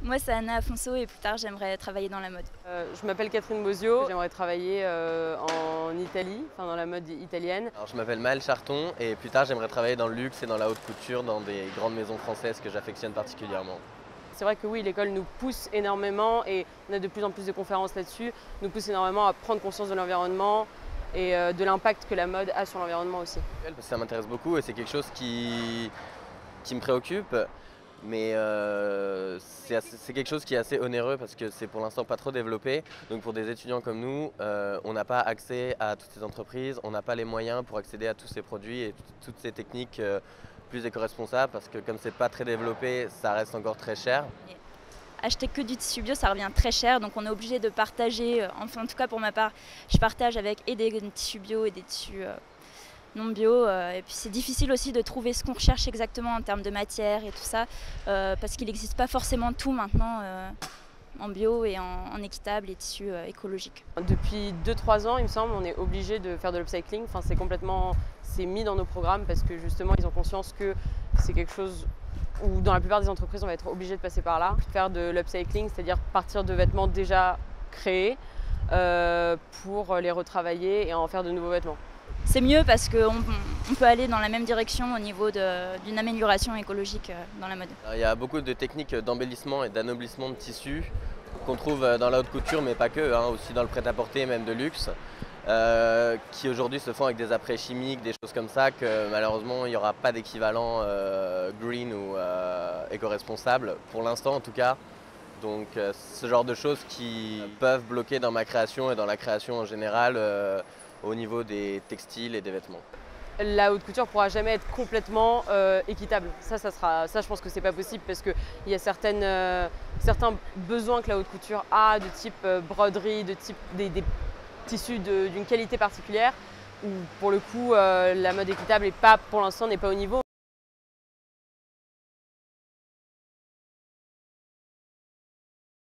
Moi, c'est Anna Afonso et plus tard, j'aimerais travailler dans la mode. Je m'appelle Catherine Bozio, j'aimerais travailler en Italie, enfin dans la mode italienne. Alors, je m'appelle Maël Charton et plus tard j'aimerais travailler dans le luxe et dans la haute couture dans des grandes maisons françaises que j'affectionne particulièrement. C'est vrai que oui, l'école nous pousse énormément et on a de plus en plus de conférences là-dessus, nous pousse énormément à prendre conscience de l'environnement et de l'impact que la mode a sur l'environnement aussi. Ça m'intéresse beaucoup et c'est quelque chose qui me préoccupe, mais c'est quelque chose qui est assez onéreux parce que c'est pour l'instant pas trop développé. Donc pour des étudiants comme nous, on n'a pas accès à toutes ces entreprises, on n'a pas les moyens pour accéder à tous ces produits et toutes ces techniques plus éco-responsables parce que comme c'est pas très développé, ça reste encore très cher. Acheter que du tissu bio, ça revient très cher, donc on est obligé de partager, enfin en tout cas pour ma part, je partage avec et des tissus bio et des tissus non bio. Et puis c'est difficile aussi de trouver ce qu'on recherche exactement en termes de matière et tout ça, parce qu'il n'existe pas forcément tout maintenant en bio et en équitable et tissus écologiques. Depuis 2-3 ans, il me semble, on est obligé de faire de l'upcycling. Enfin, c'est mis dans nos programmes parce que justement, ils ont conscience que c'est quelque chose où dans la plupart des entreprises, on va être obligé de passer par là. Faire de l'upcycling, c'est-à-dire partir de vêtements déjà créés pour les retravailler et en faire de nouveaux vêtements. C'est mieux parce qu'on peut aller dans la même direction au niveau d'une amélioration écologique dans la mode. Il y a beaucoup de techniques d'embellissement et d'anoblissement de tissus qu'on trouve dans la haute couture, mais pas que, hein, aussi dans le prêt-à-porter, même de luxe, qui aujourd'hui se font avec des apprêts chimiques, des choses comme ça, que malheureusement il n'y aura pas d'équivalent green ou éco-responsable, pour l'instant en tout cas. Donc ce genre de choses qui peuvent bloquer dans ma création et dans la création en général au niveau des textiles et des vêtements. La haute couture ne pourra jamais être complètement équitable. Ça, je pense que c'est pas possible parce qu'il y a certains besoins que la haute couture a de type broderie, de type des tissus d'une qualité particulière où pour le coup la mode équitable pour l'instant n'est pas au niveau.